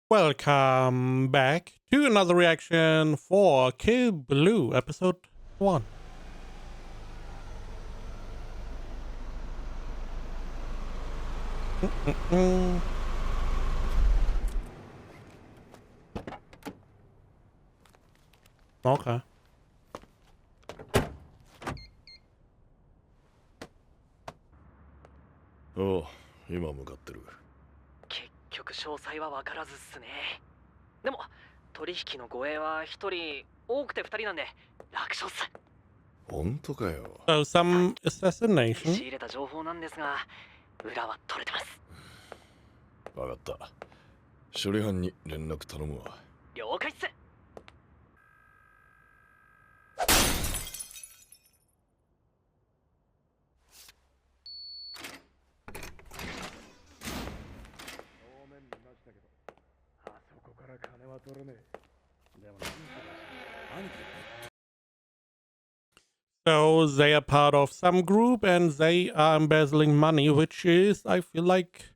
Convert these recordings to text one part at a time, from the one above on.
Welcome back to another reaction for Kill Blue episode 1. Okay. おう、今向かってる。結局詳細は分からずっすね。でも取引の護衛は1人、多くて2人なんで楽勝っす。本当かよ。So some 仕 assassination. 入れた情報なんですが、裏は取れてます。分かった。処理班に連絡頼むわ。了解っす。So they are part of some group and they are embezzling money, which is, I feel like,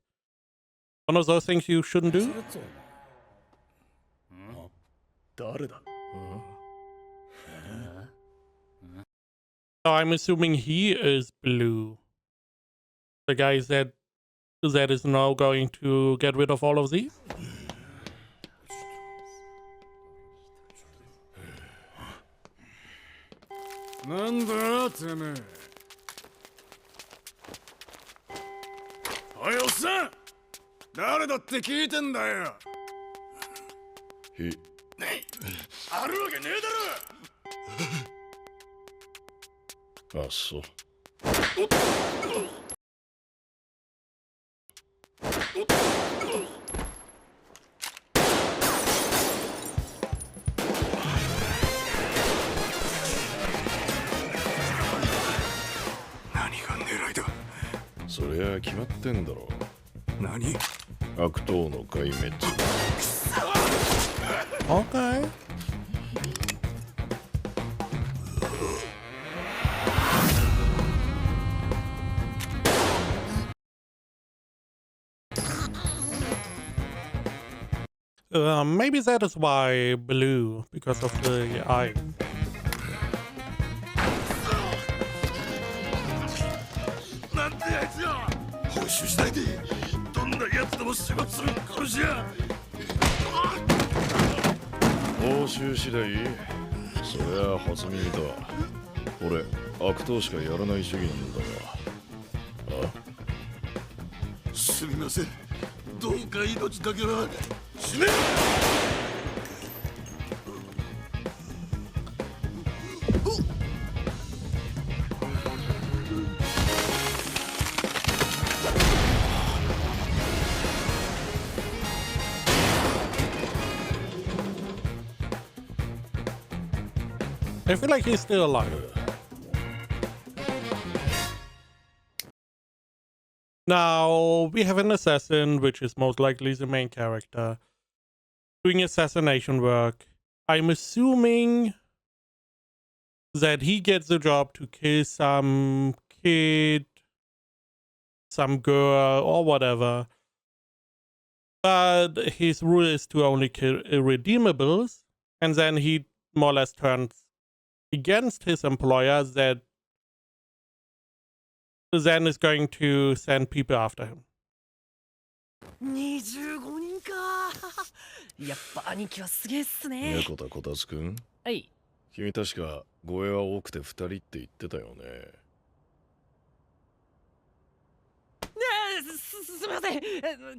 one of those things you shouldn't do. 誰だ？ So I'm assuming he is Blue. The guy that is now going to get rid of all of these. なんだてめえ。おいおっさん、誰だって聞いてんだよ。あるわけねえだろ。あ、そう。そりゃ決まってんだろ。何？悪党の壊滅。Okay. Maybe that is why Blue, because of the eye. なんてやつよ。報酬しないで。どんなやつでも始末する殺し屋。報酬次第。そりゃ初耳だ。俺悪党しかやらない主義なんだが。あ？すみません。どうか命だけは死ね。I feel like he's still alive. Now, we have an assassin, which is most likely the main character, doing assassination work. I'm assuming that he gets the job to kill some kid, some girl, or whatever. But his rule is to only kill irredeemables, and then he more or less turns against his employer that then is going to send people after him. 25人か。やっぱ兄貴はすげえっすね。猫田こたつくん。はい。君確か護衛は多くて2人って言ってたよね。すみません。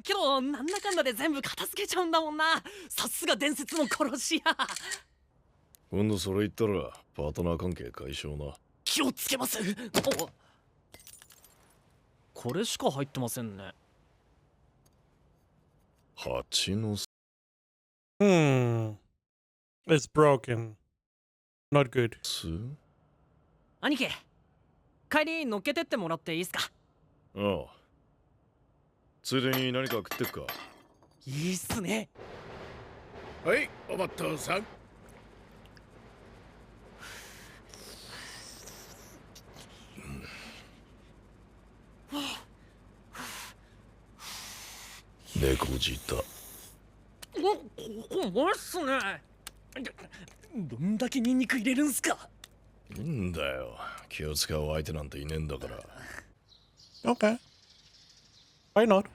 けどなんだかんだで全部片付けちゃうんだもんな。さすが伝説の殺し屋。今度それ言ったらパートナー関係解消な。気をつけます。これしか入ってませんね。蜂の。It's broken. Not good. 兄貴、帰り乗っけてってもらっていいですか？ああ。ついでに何か食ってっか？いいっすね。はい、おばっとさん。猫舌。ここまっすね。どんだけニンニク入れるんすか。いいんだよ。気を使う相手なんていねえんだから。Okay. Why not?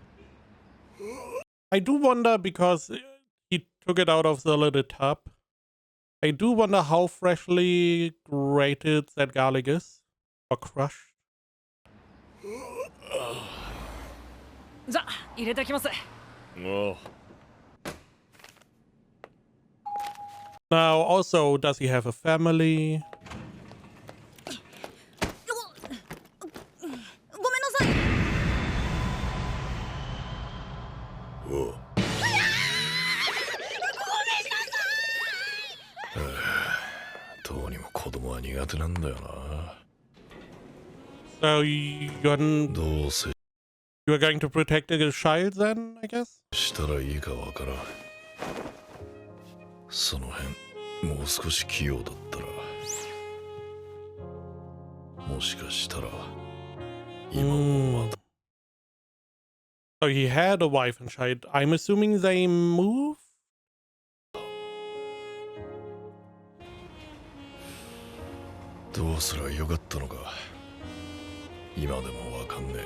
I do wonder because he took it out of the little tub. I do wonder how freshly grated that garlic is. Or crushed. じゃあ入れてきます。おう。 Now, also, does he have a family? ごめんなさい。おう。どうにも子供は苦手なんだよな。 So you're どうせ going to protect the child then, I guess? したらいいかわからん。その辺もう少し器用だったら、もしかしたら今もまだ。 So he had a wife and child. I'm assuming they moved? どうすりゃよかったのか今でもわかんねえ。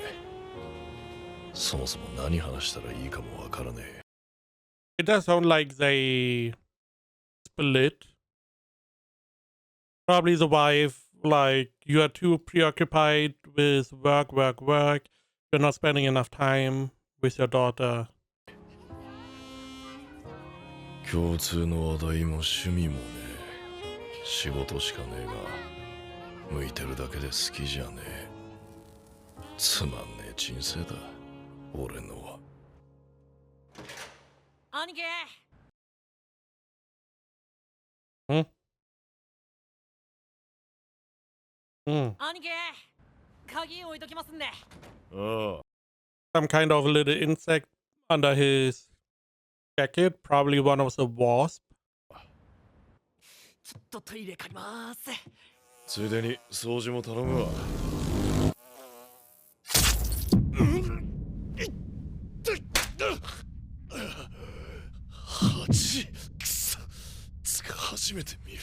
そもそも何話したらいいかもわからねえ。 It does sound like they split. Probably the wife, like, you are too preoccupied with work. You're not spending enough time with your daughter. 共通の話題も趣味もねえ。仕事しかねえが向いてるだけで好きじゃねえ。つまんねえ人生だ俺のは。兄貴。兄貴。鍵置いときますんで。ああ。 Some kind of little insect under his jacket. Probably one of the wasp. ちょっとトイレ借ります。ついでに掃除も頼むわ。蜂くそつか初めて見る。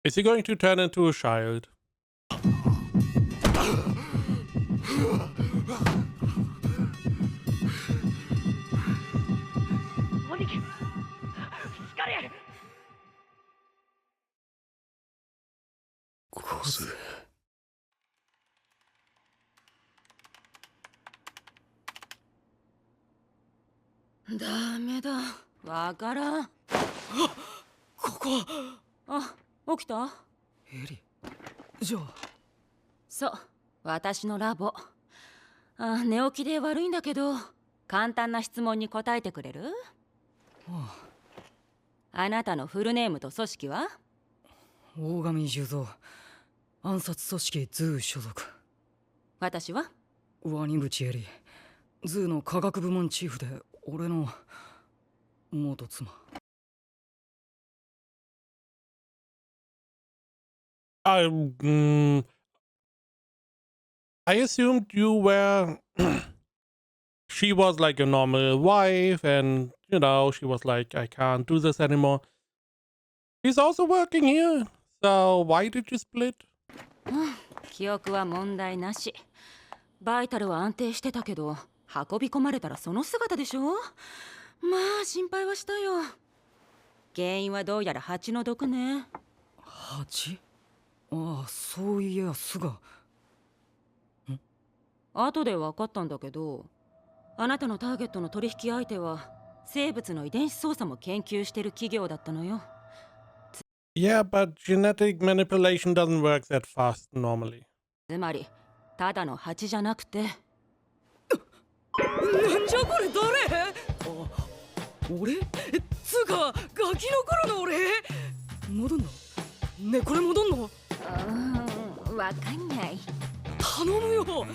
Is he going to turn into a child? 兄貴。しっかり。こせ。ダメだ。わからん。ここ。あ、起きた？エリ。じゃあ。そう、私のラボ。あ、寝起きで悪いんだけど、簡単な質問に答えてくれる？あなたのフルネームと組織は？大神重蔵。暗殺組織ズー所属。私は？ワニブチエリ。ズーの科学部門チーフで俺の元妻。I assumed you were. She was like a normal wife, and you know, she was like, I can't do this anymore. She's also working here, so why did you split? 記憶は問題なし。バイタルは安定してたけど、運び込まれたらその姿でしょ。まあ心配はしたよ。原因はどうやら蜂の毒ね。蜂？ああ、そういや巣が。後で分かったんだけど、あなたのターゲットの取引相手は生物の遺伝子操作も研究してる企業だったのよ。Yeah, but genetic manipulation doesn't work that fast normally. つまりただの蜂じゃなくて。なんじゃこれ誰？あ、俺？つうかガキの頃の俺？戻んの？ね、これ戻んの？わかんない。頼むよ。組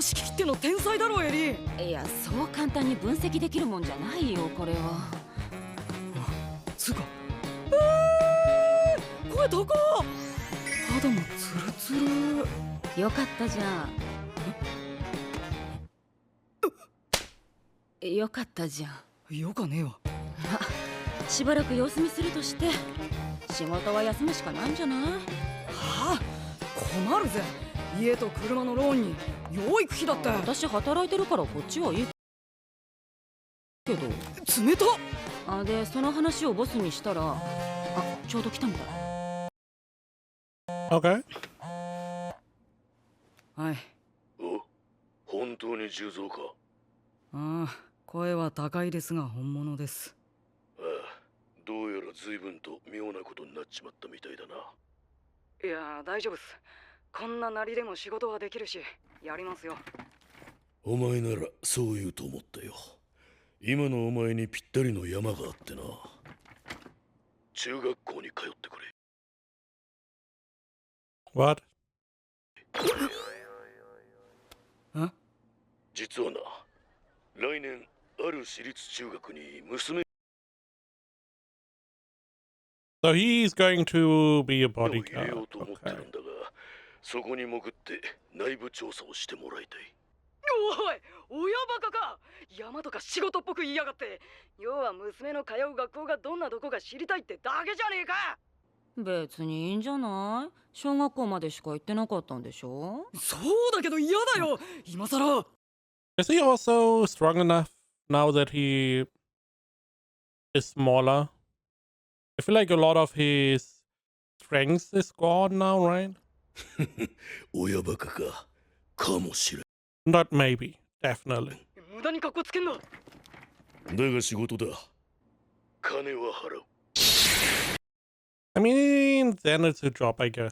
織切っての天才だろエリ。いや、そう簡単に分析できるもんじゃないよこれは。つうか、これどこ？肌もツルツル。よかったじゃん。よかったじゃん。よかねえわ。まあしばらく様子見するとして、仕事は休むしかないんじゃない？はあ、困るぜ。家と車のローンに養育費だって。私働いてるからこっちはいいけど。冷たっ。あ、でその話をボスにしたら、あ、ちょうど来たみたい。Okay. はい。お、本当に重蔵か。ああ、声は高いですが本物です。ああ、どうやら随分と妙なことになっちまったみたいだな。いや、大丈夫っす。こんななりでも仕事はできるし、やりますよ。お前ならそう言うと思ったよ。今のお前にぴったりの山があってな。中学校に通ってくれ。What? ん？実はな、来年ある私立中学に娘 So he's going to be a を入れ bodyguard. ようと思って Okay. るんだが、そこに潜って内部調査をしてもらいたい。おい、親バカか。山とか仕事っぽく言いやがって。要は娘の通う学校がどんなどこか知りたいってだけじゃねえか。別にいいんじゃない？小学校までしか行ってなかったんでしょ？そうだけど嫌だよ。今さら。 Is he also strong enough now that he is smaller? I feel like a lot of his strength is gone now, right? 親バカか。かもしれん。 Not maybe. Definitely. 無駄に格好つけんな。だが仕事だ。金は払う。I mean, then it's a job, I guess.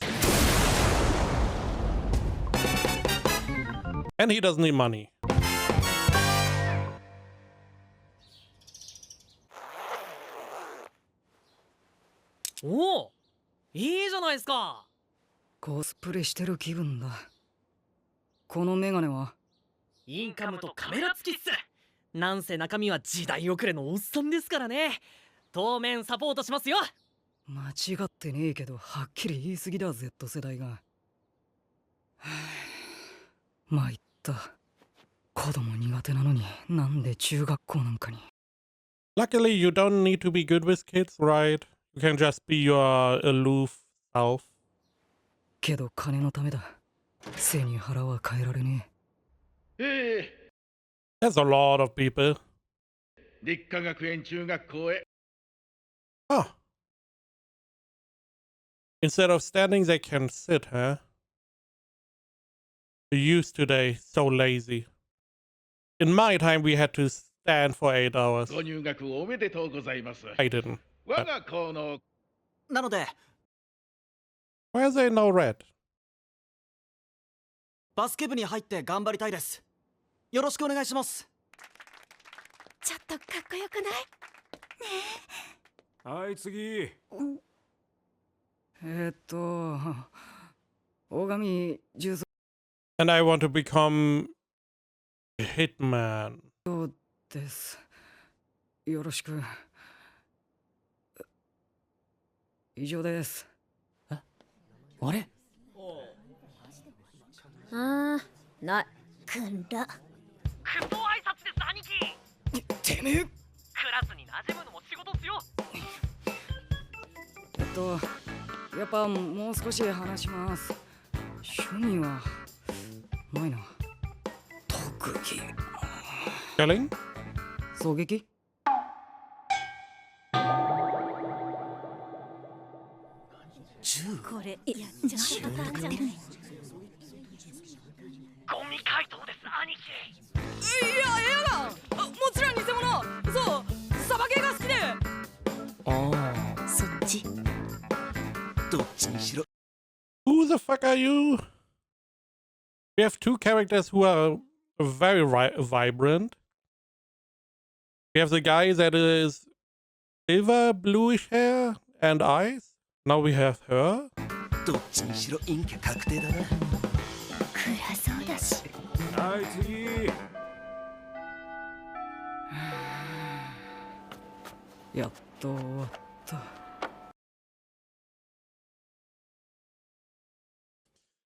And he doesn't need money. おお、いいじゃないですか。コスプレしてる気分だ。このメガネは？インカムとカメラ付きっす。なんせ中身は時代遅れのおっさんですからね。当面サポートしますよ。間違ってねえけど、はっきり言い過ぎだ、Z 世代が。はあ、参った。子供苦手なのになんで中学校なんかに。 Luckily, you don't need to be good with kids, right? You can just be your aloof self. けど金のためだ。背に腹は変えられねえ。There's a lot of people. 立花学園中学校へ。 Oh. Instead of standing, they can sit, huh? The youth today, so lazy. In my time, we had to stand for 8 hours. ご入学おめでとうございます。 I didn't. 我が校のなので Why is there no red? バスケ部に入って頑張りたいです。よろしくお願いします。ちょっとかっこよくない？はい、次。大神重蔵 And I want to become a hitman. です。よろしく。以上です。あれ？ない。くんだ。クソ挨拶です兄貴。てめえ。クラスに馴染むのも仕事っすよ。やっぱもう少し話します。趣味はないな。特技。 Killing? 狙撃？これやっちゃうことかってるね。ゴミ怪盗です兄貴。いや、エアガン。もちろん偽物。そう、サバゲーが好きで。ああ、そっち。どっちにしろ。 Who the fuck are you? We have two characters who are very vibrant. We have the guy that is silver bluish hair and eyes. Now we have her. どっちにしろ陰キャ確定だな。暗そうだし。はい、次。やっと終わった。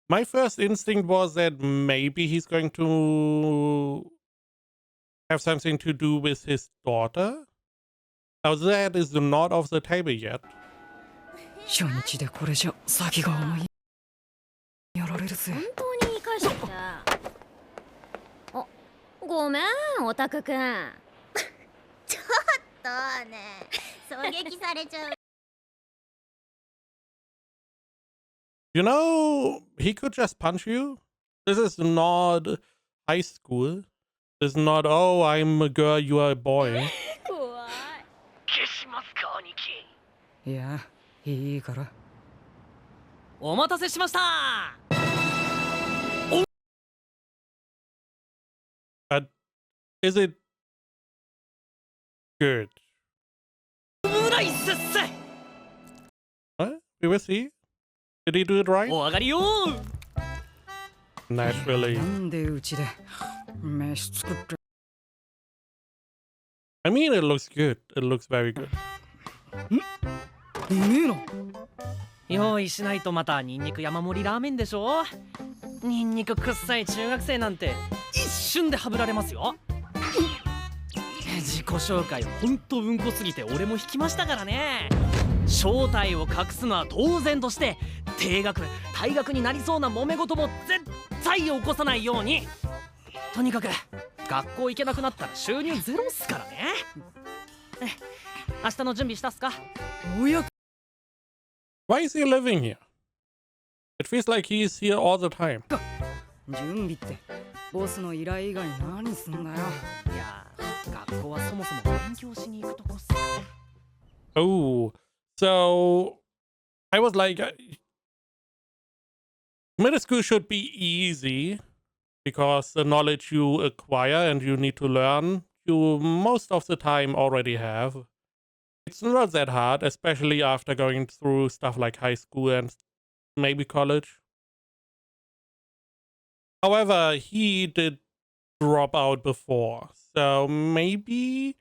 My first instinct was that maybe he's going to have something to do with his daughter. Now that is not off the table yet. 初日でこれじゃ先が思いやられるぜ。本当に言い返してきた。あ、ごめん、オタクくん。ちょっとね、狙撃されちゃう。You know, he could just punch you. This is not high school. This is not, oh, I'm a girl, you are a boy. 怖い。消しますか、兄貴。いや、いいから。お待たせしました。 But is it good? うらいっすっす。 What? We will see. Did he do it right? お上がりよ。 Naturally. なんでうちで飯作って。 I mean, it looks good. It looks very good. うめえな。用意しないとまたニンニク山盛りラーメンでしょ。ニンニクくっさい中学生なんて一瞬ではぶられますよ。自己紹介ほんとうんこすぎて俺も引きましたからね。正体を隠すのは当然として低学退学になりそうな揉め事も絶対起こさないように。とにかく学校行けなくなったら収入ゼロっすからね。明日の準備したっすか。おや。 Why is he living here? It feels like he's here all the time. 準備ってボスの依頼以外何すんだよ。いや、学校はそもそも勉強しに行くとこっす。 Oh, so I was like, middle school should be easy because the knowledge you acquire and you need to learn, you most of the time already have. It's not that hard, especially after going through stuff like high school and maybe college. However, he did drop out before, so maybe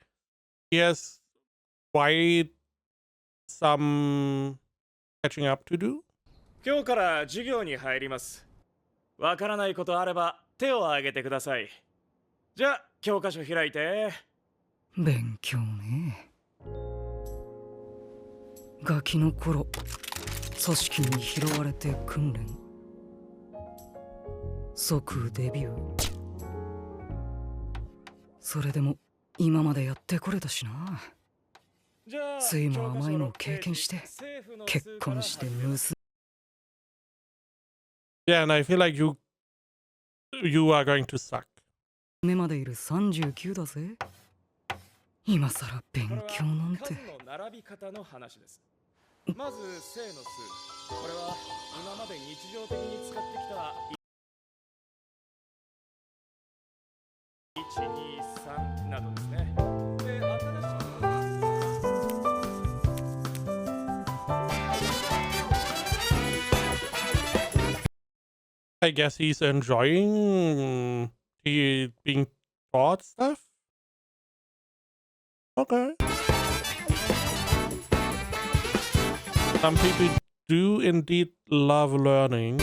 he has quite some catching up to do. 今日から授業に入ります。わからないことあれば手を挙げてください。じゃあ教科書開いて。勉強ね。ガキの頃組織に拾われて訓練。即デビュー。それでも今までやってこれたしな。酸いも甘いのを経験して結婚して娘。 Yeah, and I feel like you are going to suck. 目までいる39だぜ。今さら勉強なんて。並び方の話です。まず正の数。これは今まで日常的に使ってきた123などですね。で、新しい I guess he's enjoying he being taught stuff. Okay. Some people do indeed love learning.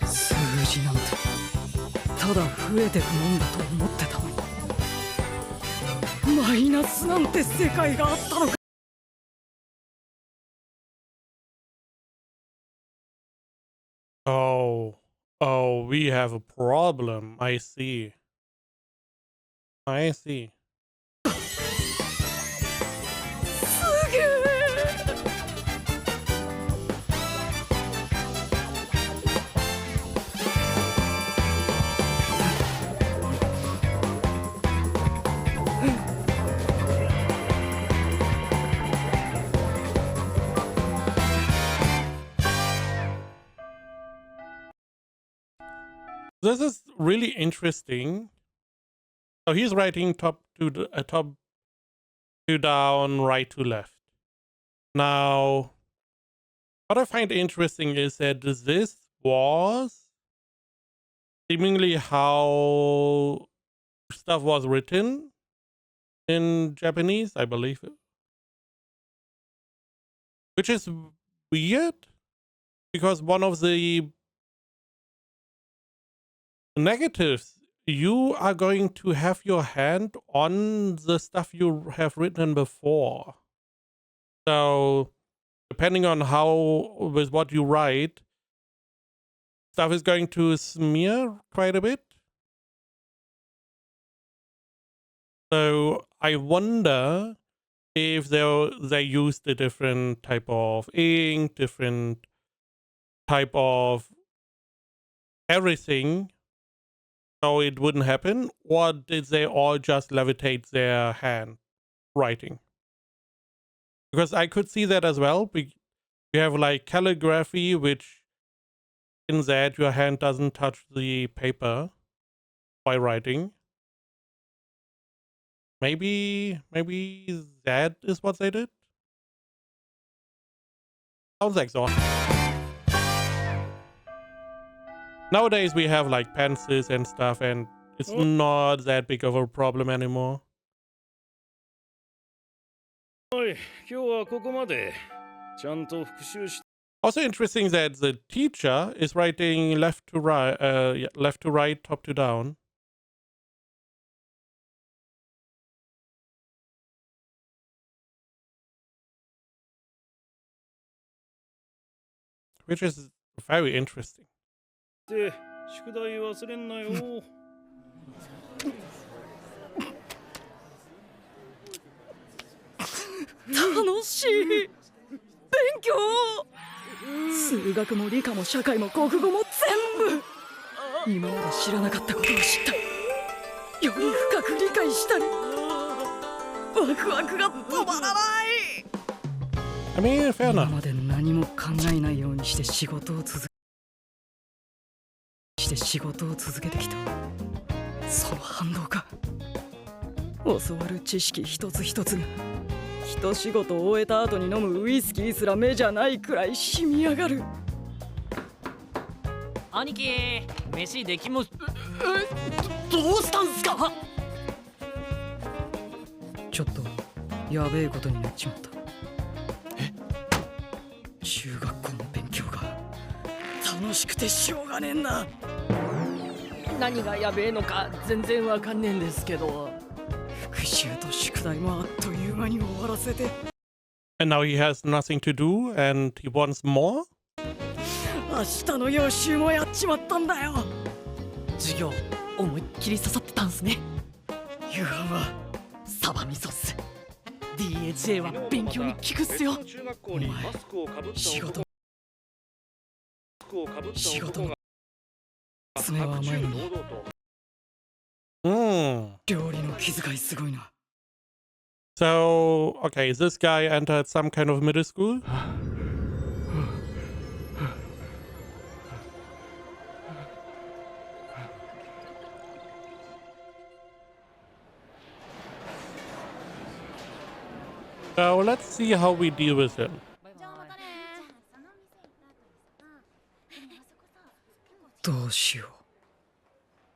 数字なんてただ増えてくもんだと思ってたのに。マイナスなんて世界があったのか。 Oh, we have a problem. I see. I see. すげえ。 This is really interesting. So he's writing top to down, right to left. Now, what I find interesting is that this was seemingly how stuff was written in Japanese, I believe, which is weird because one of the negatives, you are going to have your hand on the stuff you have written before. So depending on how, with what you write, stuff is going to smear quite a bit. So I wonder if they used a different type of ink, different type of everything, so it wouldn't happen, or did they all just levitate their hand writing? Because I could see that as well. You have like calligraphy, which in that your hand doesn't touch the paper by writing. Maybe that is what they did. Sounds exhausting. Nowadays we have like pencils and stuff, and it's not that big of a problem anymore. おい、今日はここまで。ちゃんと復習し Also interesting that the teacher is writing left to right, left to right, top to down. Which is very interesting. て、宿題忘れんなよ。楽しい。勉強。数学も理科も社会も国語も全部。今まで知らなかったことを知ったり、より深く理解したり、ワクワクが止まらない。I mean, fair 今 enough. まで何も考えないようにして仕事を続けてきた。その反動か。教わる知識一つ一つが一仕事を終えた後に飲むウイスキーすら目じゃないくらい染み上がる。兄貴、飯できもどうしたんすか？ちょっとやべえことになっちまった。中学校の勉強が楽しくてしょうがねえんだ。何がやべえのか全然わかんねえんですけど。復習と宿題もあっという間に終わらせて。And now he has nothing to do and he wants more? 明日の予習もやっちまったんだよ。授業思いっきり刺さってたんすね。夕飯はサバ味噌っす。DHA は勉強に効くっすよ。お前仕事の爪は甘いのに料理の気遣いすごいな。 So, okay, this guy entered some kind of middle school. So let's see how we deal with him. どうしよう。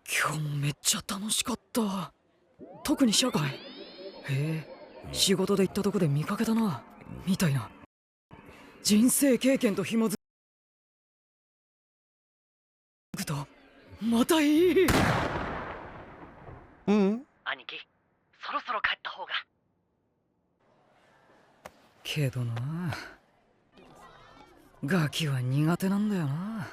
今日もめっちゃ楽しかった。特に社会。へえ、仕事で行ったとこで見かけたな。みたいな。人生経験と紐づくとまたいい。兄貴、そろそろ帰った方が。けどな、ガキは苦手なんだよな。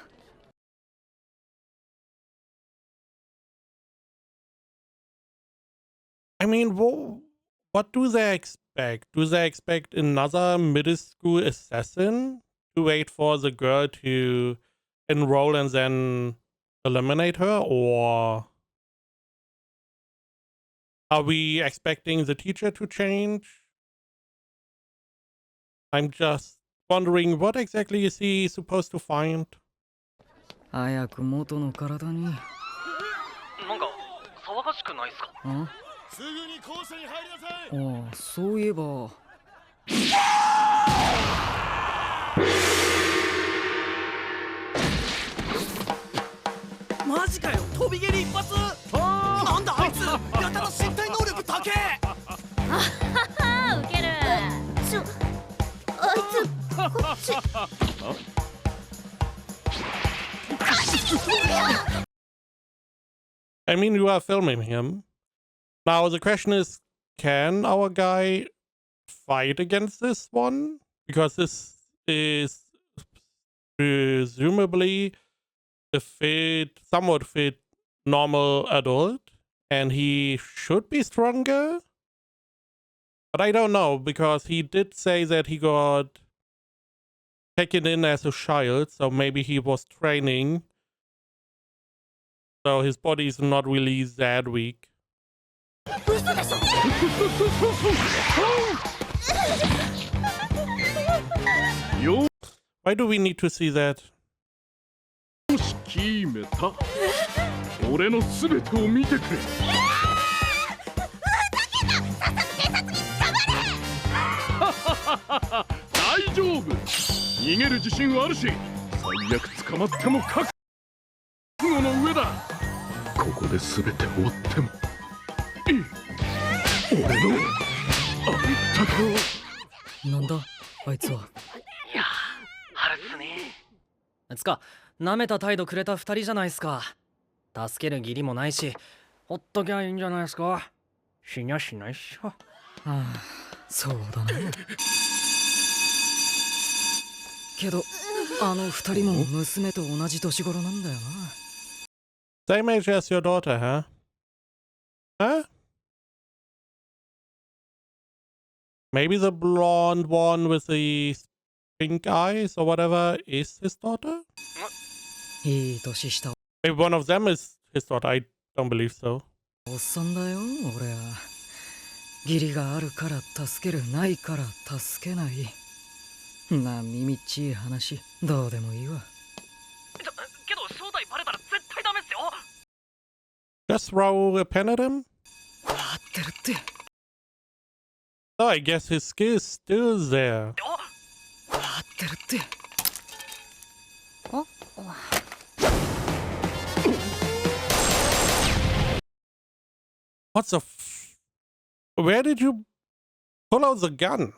I mean, what do they expect? Do they expect another middle school assassin to wait for the girl to enroll and then eliminate her? Or are we expecting the teacher to change? I'm just wondering, what exactly is he supposed to find? 早く元の体に。なんか騒がしくないっすか？あ？すぐに校舎に入りなさい。ああ、そういえば。マジかよ、飛び蹴り一発。なんだあいつ、やたら身体能力高え。あはは、ウケる。あいつこっち。I mean, you are filming him. Now, the question is, can our guy fight against this one? Because this is presumably a somewhat fit, normal adult, and he should be stronger. But I don't know, because he did say that he got taken in as a child, so maybe he was training. So his body is not really that weak. Why do we need to see that? 決めた。俺のすべてを見てくれ。大丈夫。逃げる自信はあるし、最悪捕まっても覚悟の上だ。ここで全て終わってもいい。俺のあんたか。なんだあいつは。いやあるっすね。つか舐めた態度くれた2人じゃないすか。助ける義理もないしほっときゃいいんじゃないすか。死にゃしないっしょ。ああ、そうだね。けどあの2人も娘と同じ年頃なんだよな。Same age as your daughter, huh? Huh? Maybe the blonde one with the pink eyes or whatever is his daughter? いい年した Maybe one of them is his daughter. I don't believe so. おっさんだよ俺は。義理があるから助ける、ないから助けない。な耳っちい話どうでもいいわ。けど正体バレたら絶対ダメっすよ。 Just throw a pen at him? 合ってるって。 Oh, I guess his skill is still there. 合ってるって。What the Where did you pull out the gun?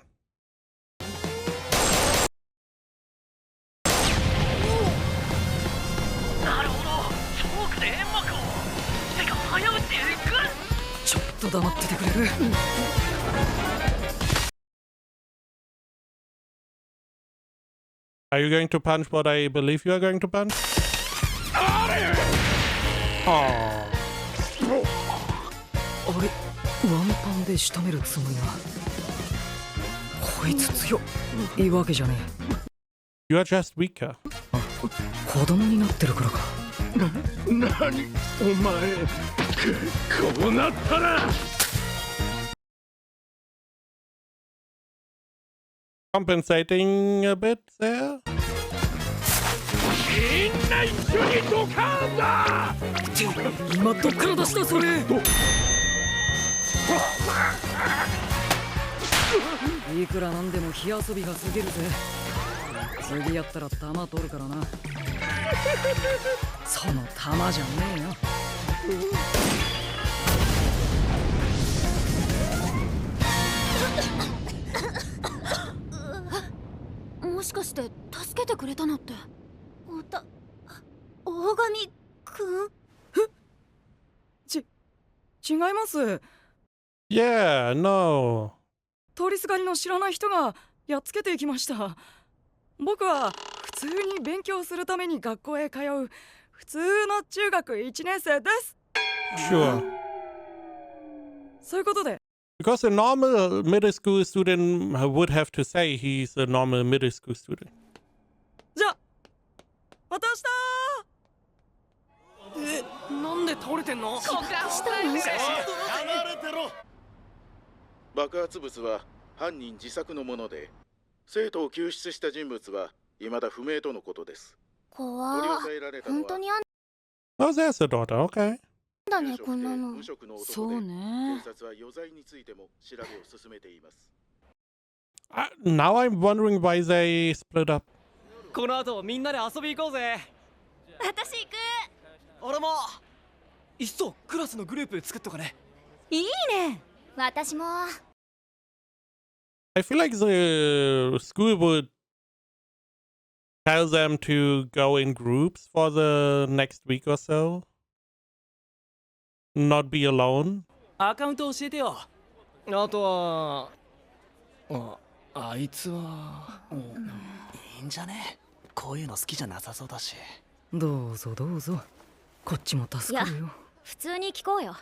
なるほど、チョークで煙幕を。てか早打ちで行く。ちょっと黙っててくれる。Are you going to punch what I believe you are going to punch? Oh. あれワンパンで仕留めるつもりが。こいつ強いいわけじゃねえ。 You are just weaker. 子供になってるからか。何お前こうなったら。Compensating a bit there. みんな一緒にドカーンだ。今どっから出したそれ。いくらなんでも火遊びが過ぎるぜ。次やったら弾取るからな。その弾じゃねえよ。もしかして助けてくれたのって大神くん？違います。 Yeah, no. 通りすがりの知らない人がやっつけていきました。僕は普通に勉強するために学校へ通う普通の中学1年生です。 Sure. そういうことで。 Because a normal middle school student would have to say he's a normal middle school student. じゃあまたなんで倒れてんの？したの？離れてろ。爆発物は犯人自作のもので、生徒を救出した人物は未だ不明とのことです。怖取り押さえられたのは本当にあん Oh, there's a daughter. Okay. だねこんなの。無職の男で、そうね。警察は余罪についても調べを進めています。Now I'm wondering why they split up. この後みんなで遊び行こうぜ。私行く。俺も。いっそクラスのグループ作っとかね。いいね。私も。 I feel like the school would tell them to go in groups for the next week or so. Not be alone. アカウント教えてよ。あとはあいつは、いいんじゃね。こういうの好きじゃなさそうだし。どうぞどうぞ。こっちも助かるよ。普通に聞こうよ。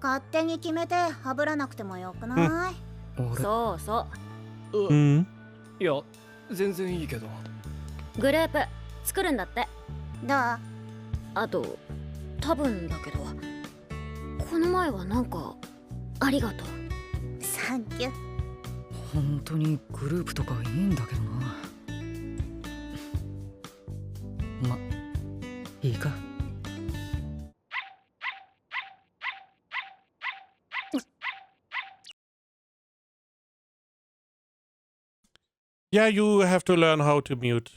勝手に決めてはぶらなくてもよくない？そうそう。Hmm. いや、全然いいけど。グループ作るんだって。どう？あと多分だけど、この前はなんかありがとう。サンキュー。本当にグループとかいいんだけどな。ま、いいか。Yeah, you have to learn how to mute.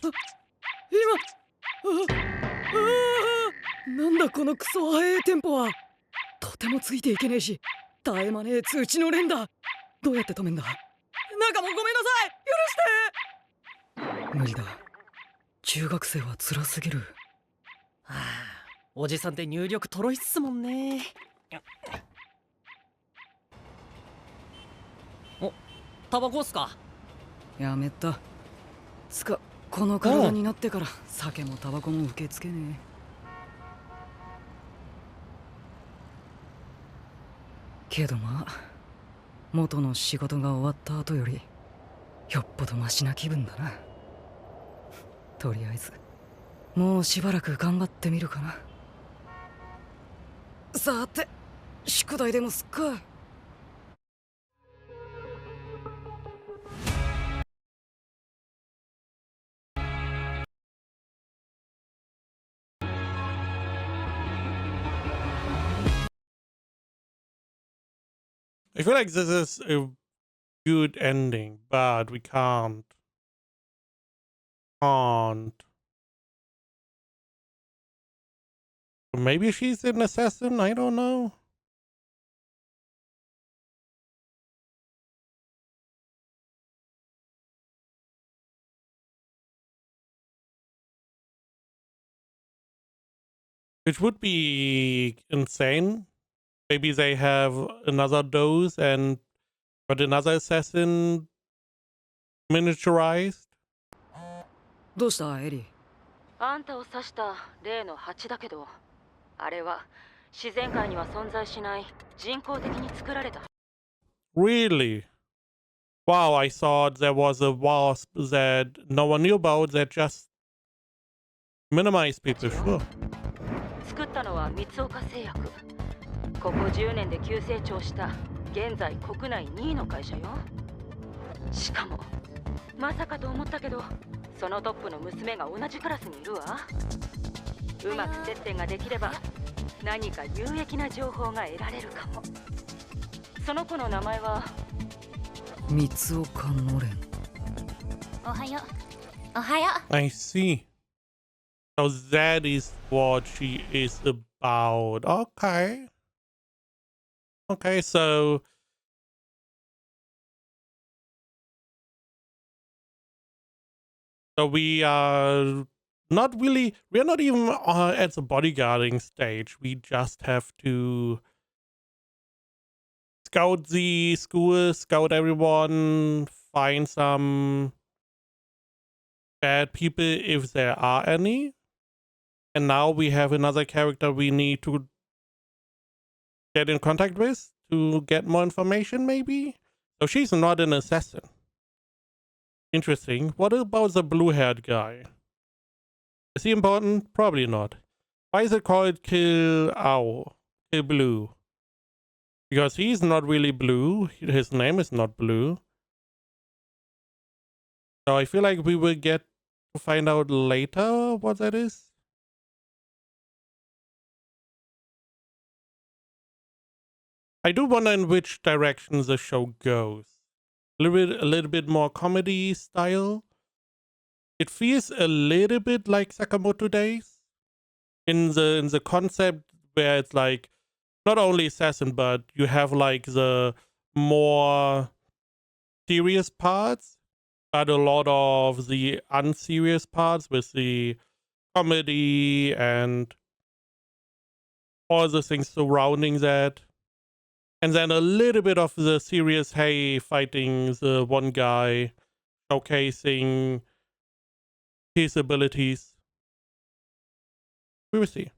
なんだこのクソ速いテンポは。とてもついていけねえし、絶え間ねえ通知の連だ。どうやって止めんだ。なんかもうごめんなさい、許して。無理だ。中学生は辛すぎる。はあ、おじさんって入力とろいっすもんね。お、タバコっすか？やめた。つかこの体になってから酒もタバコも受け付けねえ。けどまあ、元の仕事が終わった後よりよっぽどマシな気分だな。とりあえずもうしばらく頑張ってみるかな。さて宿題でもすっか。I feel like this is a good ending, but we can't. Maybe she's an assassin? I don't know. Which would be insane. Maybe they have another dose and got another assassin miniaturized. どうしたエリー。あんたを指した例の蜂だけど、あれは自然界には存在しない人工的に作られた。Really? Wow, I thought there was a wasp that no one knew about that just minimized people. Sure. 作ったのは三岡製薬。ここ10年で急成長した現在国内2位の会社よ。しかもまさかと思ったけど、そのトップの娘が同じクラスにいるわ。うまく接点ができれば何か有益な情報が得られるかも。その子の名前は三岡のれん。おはよう。おはよう。 I see. So that is what she is about. Okay. Okay, so we are not really, we're not even at the bodyguarding stage. We just have to scout the school, scout everyone, find some bad people if there are any. And now we have another character we need to get in contact with to get more information, maybe? So she's not an assassin. Interesting. What about the blue-haired guy? Is he important? Probably not. Why is it called Kill Owl? Kill Blue? Because he's not really blue. His name is not blue. So I feel like we will get to find out later what that is. I do wonder in which direction the show goes. A little bit more comedy style. It feels a little bit like Sakamoto Days in the concept where it's like not only assassin, but you have like the more serious parts but a lot of the unserious parts with the comedy and all the things surrounding that. And then a little bit of the serious, hey, fighting the one guy, showcasing his abilities. We will see.